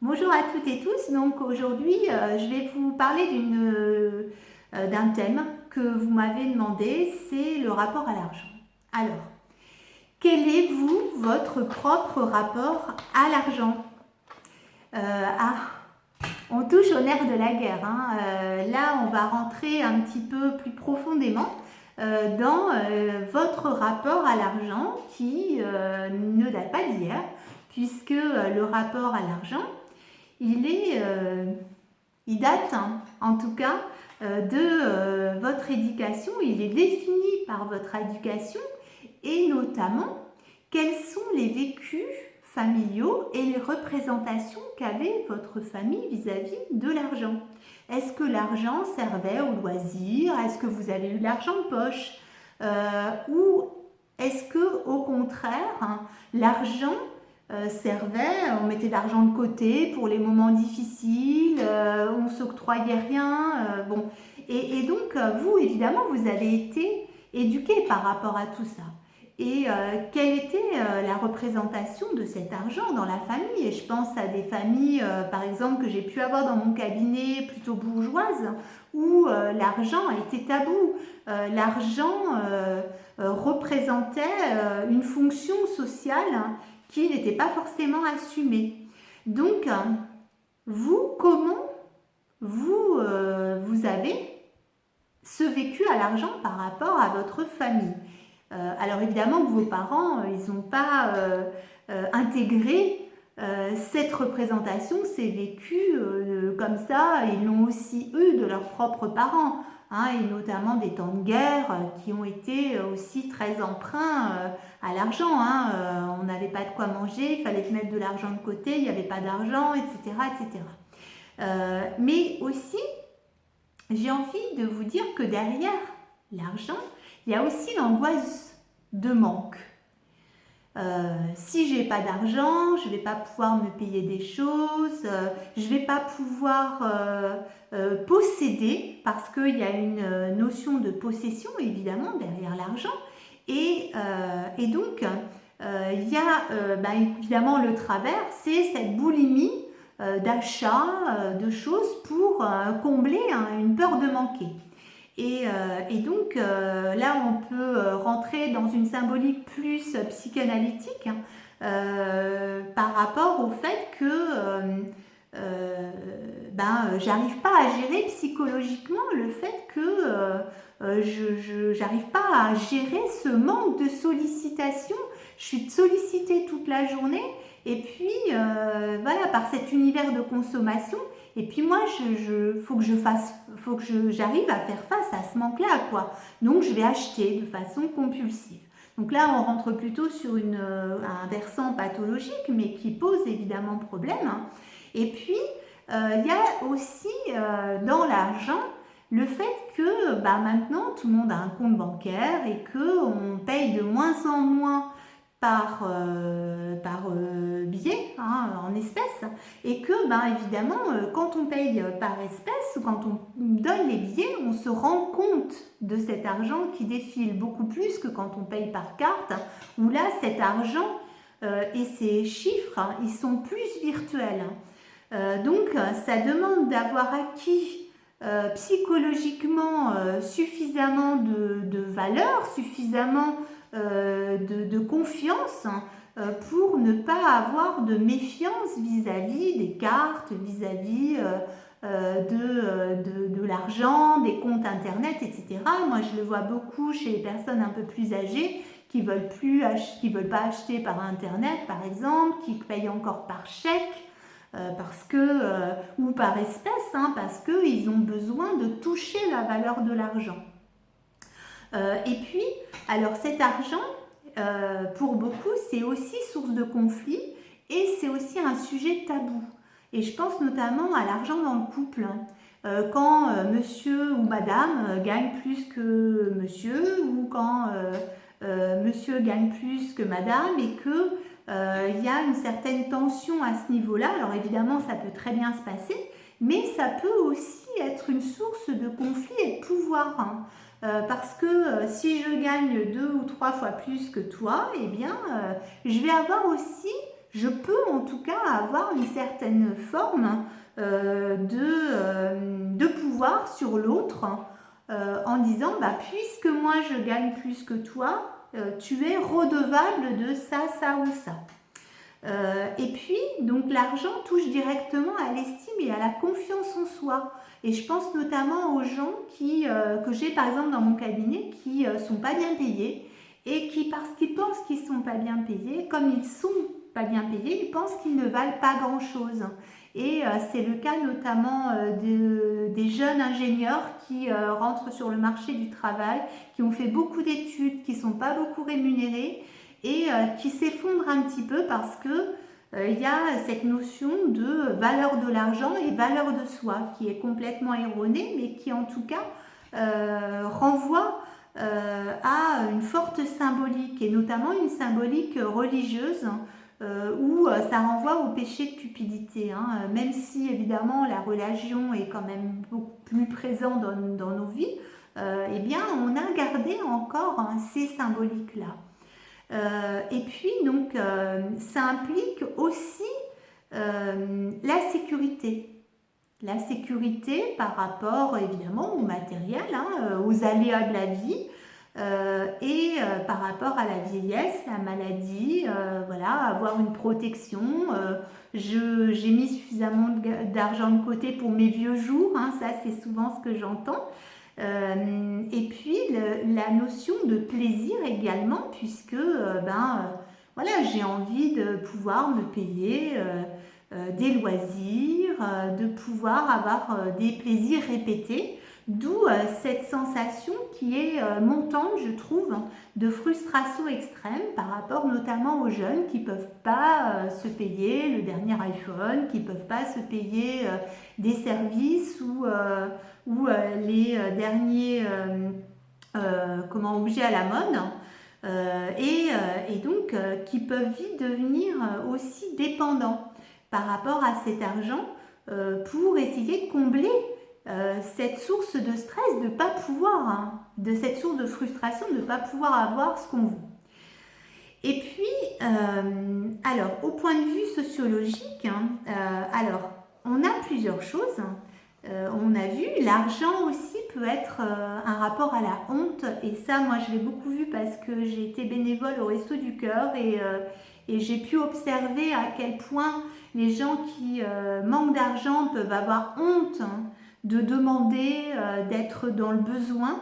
Bonjour à toutes et tous. Donc aujourd'hui, je vais vous parler d'un thème que vous m'avez demandé, c'est le rapport à l'argent. Alors, quel est votre propre rapport à l'argent? On touche au nerf de la guerre, hein. Là, on va rentrer un petit peu plus profondément dans votre rapport à l'argent qui ne date pas d'hier, puisque le rapport à l'argent, il est, il date, hein, en tout cas, de votre éducation. Il est défini par votre éducation et notamment quels sont les vécus familiaux et les représentations qu'avait votre famille vis-à-vis de l'argent. Est-ce que l'argent servait au loisir? Est-ce que vous avez eu de l'argent de poche? Ou est-ce que, au contraire, hein, l'argent servait, on mettait de l'argent de côté pour les moments difficiles, on s'octroyait rien, bon. Et donc, vous, évidemment, vous avez été éduqué par rapport à tout ça. Et quelle était la représentation de cet argent dans la famille? Et je pense à des familles, par exemple, que j'ai pu avoir dans mon cabinet plutôt bourgeoise, où l'argent était tabou. L'argent représentait une fonction sociale qui n'était pas forcément assumée. Donc, vous, comment vous avez ce vécu à l'argent par rapport à votre famille? Alors évidemment que vos parents, ils n'ont pas intégré cette représentation, ces vécus comme ça, ils l'ont aussi eu de leurs propres parents, hein, et notamment des temps de guerre qui ont été aussi très emprunts à l'argent, hein. On n'avait pas de quoi manger, il fallait mettre de l'argent de côté, il n'y avait pas d'argent, etc. etc. Mais aussi, j'ai envie de vous dire que derrière l'argent, il y a aussi l'angoisse de manque. Si j'ai pas d'argent, je vais pas pouvoir me payer des choses, je vais pas pouvoir posséder, parce qu'il y a une notion de possession évidemment derrière l'argent, et donc il y a évidemment le travers, c'est cette boulimie d'achat de choses pour combler une peur de manquer. Et donc là, on peut rentrer dans une symbolique plus psychanalytique, hein, par rapport au fait que j'arrive pas à gérer psychologiquement le fait que j'arrive pas à gérer ce manque de sollicitation. Je suis sollicitée toute la journée et puis voilà, par cet univers de consommation. Et puis moi, faut que j'arrive à faire face à ce manque-là, quoi. Donc je vais acheter de façon compulsive. Donc là, on rentre plutôt sur un versant pathologique, mais qui pose évidemment problème, hein. Et puis, il y a aussi dans l'argent le fait que maintenant, tout le monde a un compte bancaire et qu'on paye de moins en moins par billet, hein, en espèces, et que évidemment quand on paye par espèce ou quand on donne les billets, on se rend compte de cet argent qui défile beaucoup plus que quand on paye par carte, où là cet argent et ces chiffres, hein, ils sont plus virtuels. Donc ça demande d'avoir acquis psychologiquement suffisamment de valeur, suffisamment de confiance, hein, pour ne pas avoir de méfiance vis-à-vis des cartes, vis-à-vis de l'argent, des comptes internet, etc. Moi, je le vois beaucoup chez les personnes un peu plus âgées qui veulent pas acheter par internet, par exemple, qui payent encore par chèque. Ou par espèce, hein, parce qu'ils ont besoin de toucher la valeur de l'argent. Et puis, alors cet argent, pour beaucoup, c'est aussi source de conflit et c'est aussi un sujet tabou. Et je pense notamment à l'argent dans le couple. Quand monsieur ou madame gagne plus que monsieur, ou quand monsieur gagne plus que madame, et que il y a une certaine tension à ce niveau-là. Alors évidemment, ça peut très bien se passer, mais ça peut aussi être une source de conflit et de pouvoir, hein. Parce que si je gagne 2 ou 3 fois plus que toi, eh bien, je vais avoir aussi je peux en tout cas avoir une certaine forme de pouvoir sur l'autre en disant puisque moi je gagne plus que toi, tu es redevable de ça, ça ou ça. Et puis, donc l'argent touche directement à l'estime et à la confiance en soi. Et je pense notamment aux gens que j'ai par exemple dans mon cabinet qui sont pas bien payés et qui, parce qu'ils pensent qu'ils sont pas bien payés, comme ils sont pas bien payés, ils pensent qu'ils ne valent pas grand-chose. Et c'est le cas notamment des jeunes ingénieurs qui rentrent sur le marché du travail, qui ont fait beaucoup d'études, qui ne sont pas beaucoup rémunérés et qui s'effondrent un petit peu parce que il y a cette notion de valeur de l'argent et valeur de soi qui est complètement erronée, mais qui en tout cas renvoie à une forte symbolique, et notamment une symbolique religieuse où ça renvoie au péché de cupidité, hein. Même si évidemment la religion est quand même beaucoup plus présente dans nos vies, eh bien on a gardé encore ces symboliques-là. Et puis donc ça implique aussi la sécurité. La sécurité par rapport évidemment au matériel, hein, aux aléas de la vie, et par rapport à la vieillesse, la maladie, voilà, avoir une protection. J'ai mis suffisamment d'argent de côté pour mes vieux jours, hein, ça c'est souvent ce que j'entends. Et puis la notion de plaisir également, puisque voilà, j'ai envie de pouvoir me payer des loisirs, de pouvoir avoir des plaisirs répétés, d'où cette sensation qui est montante, je trouve, de frustration extrême par rapport notamment aux jeunes qui ne peuvent pas se payer le dernier iPhone, qui ne peuvent pas se payer des services ou les derniers objets à la mode, et donc qui peuvent vite devenir aussi dépendants par rapport à cet argent pour essayer de combler cette source de stress de ne pas pouvoir, de cette source de frustration de ne pas pouvoir avoir ce qu'on veut. Et puis, alors, au point de vue sociologique, alors, on a plusieurs choses. On a vu, l'argent aussi peut être un rapport à la honte, et ça, moi, je l'ai beaucoup vu parce que j'ai été bénévole au Resto du Cœur et j'ai pu observer à quel point les gens qui manquent d'argent peuvent avoir honte de demander, d'être dans le besoin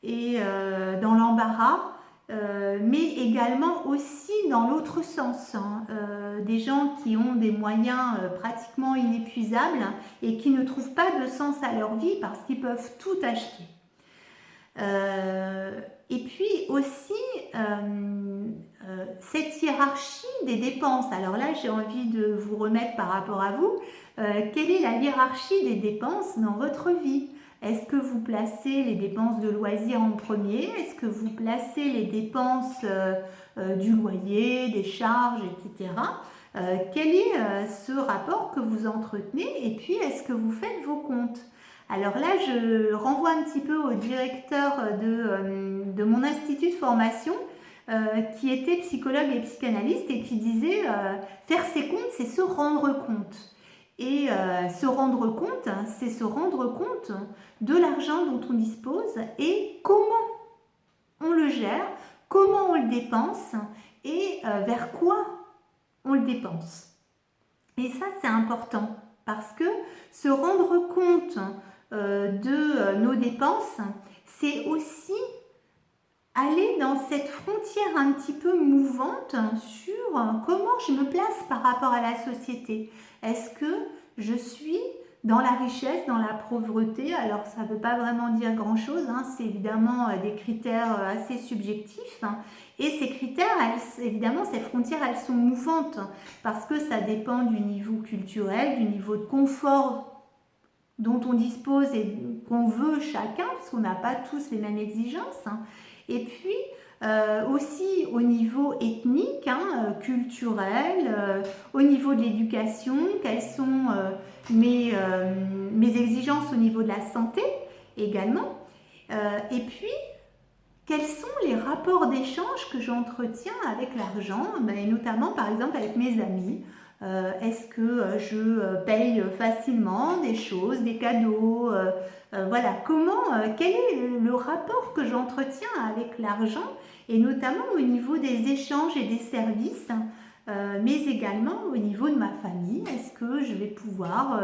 et dans l'embarras. Mais également aussi dans l'autre sens, hein, des gens qui ont des moyens pratiquement inépuisables et qui ne trouvent pas de sens à leur vie parce qu'ils peuvent tout acheter. Et puis aussi cette hiérarchie des dépenses. Alors là, j'ai envie de vous remettre par rapport à vous, quelle est la hiérarchie des dépenses dans votre vie ? Est-ce que vous placez les dépenses de loisirs en premier? Est-ce que vous placez les dépenses du loyer, des charges, etc. Quel est ce rapport que vous entretenez? Et puis, est-ce que vous faites vos comptes? Alors là, je renvoie un petit peu au directeur de mon institut de formation qui était psychologue et psychanalyste et qui disait faire ses comptes, c'est se rendre compte. Et se rendre compte, c'est se rendre compte de l'argent dont on dispose et comment on le gère, comment on le dépense et vers quoi on le dépense. Et ça, c'est important parce que se rendre compte de nos dépenses, c'est aussi aller dans cette frontière un petit peu mouvante sur comment je me place par rapport à la société. Est-ce que je suis dans la richesse, dans la pauvreté? Alors ça ne veut pas vraiment dire grand-chose, hein. C'est évidemment des critères assez subjectifs, hein. Et ces critères, évidemment, ces frontières, elles sont mouvantes parce que ça dépend du niveau culturel, du niveau de confort dont on dispose et qu'on veut chacun, parce qu'on n'a pas tous les mêmes exigences, hein. Et puis aussi au niveau ethnique, hein, culturel, au niveau de l'éducation, quelles sont mes exigences au niveau de la santé également. Et puis quels sont les rapports d'échange que j'entretiens avec l'argent, et notamment par exemple avec mes amis. Est-ce que je paye facilement des choses, des cadeaux, voilà, quel est le rapport que j'entretiens avec l'argent et notamment au niveau des échanges et des services, mais également au niveau de ma famille. Est-ce que je vais pouvoir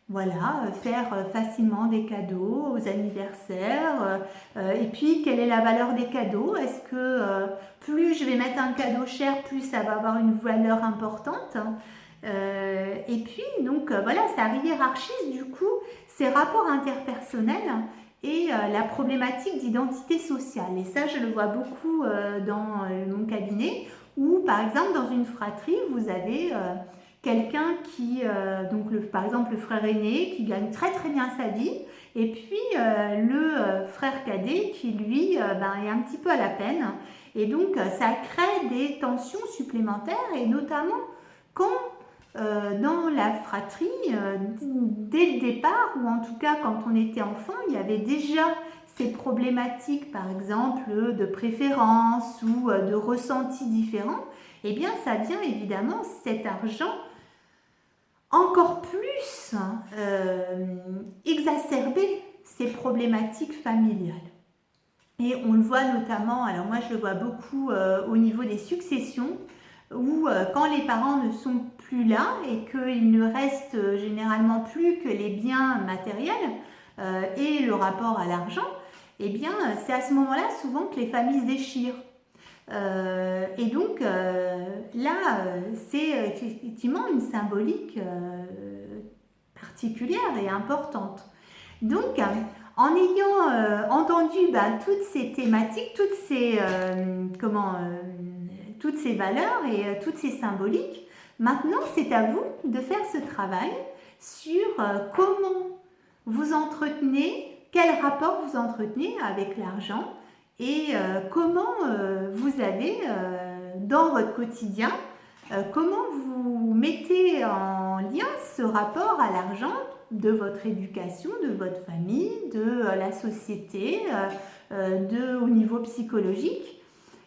voilà, faire facilement des cadeaux aux anniversaires, et puis quelle est la valeur des cadeaux? Est-ce que plus je vais mettre un cadeau cher, plus ça va avoir une valeur importante? Et puis donc voilà, ça hiérarchise du coup ces rapports interpersonnels et la problématique d'identité sociale. Et ça, je le vois beaucoup dans mon cabinet, où par exemple dans une fratrie, vous avez quelqu'un qui, par exemple le frère aîné, qui gagne très très bien sa vie, et puis le frère cadet qui lui est un petit peu à la peine. Et donc ça crée des tensions supplémentaires, et notamment quand dans la fratrie, dès le départ, ou en tout cas quand on était enfant, il y avait déjà ces problématiques, par exemple, de préférence ou de ressentis différents. Eh bien, ça vient évidemment, cet argent, encore plus exacerber ces problématiques familiales. Et on le voit notamment, alors moi je le vois beaucoup au niveau des successions, où quand les parents ne sont plus là et qu'il ne reste généralement plus que les biens matériels et le rapport à l'argent, eh bien c'est à ce moment-là souvent que les familles se déchirent. Et donc là, c'est effectivement une symbolique particulière et importante. Donc, en ayant entendu toutes ces thématiques, toutes ces valeurs et toutes ces symboliques, maintenant c'est à vous de faire ce travail sur comment vous entretenez, quel rapport vous entretenez avec l'argent, et comment vous avez dans votre quotidien, comment vous mettez en lien ce rapport à l'argent de votre éducation, de votre famille, de la société, au niveau psychologique,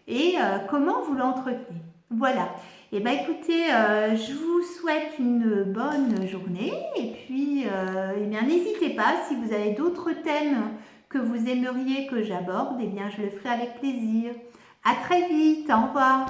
et comment vous l'entretenez. Voilà. Et bien écoutez, je vous souhaite une bonne journée, et puis n'hésitez pas, si vous avez d'autres thèmes que vous aimeriez que j'aborde, eh bien je le ferai avec plaisir. À très vite, au revoir.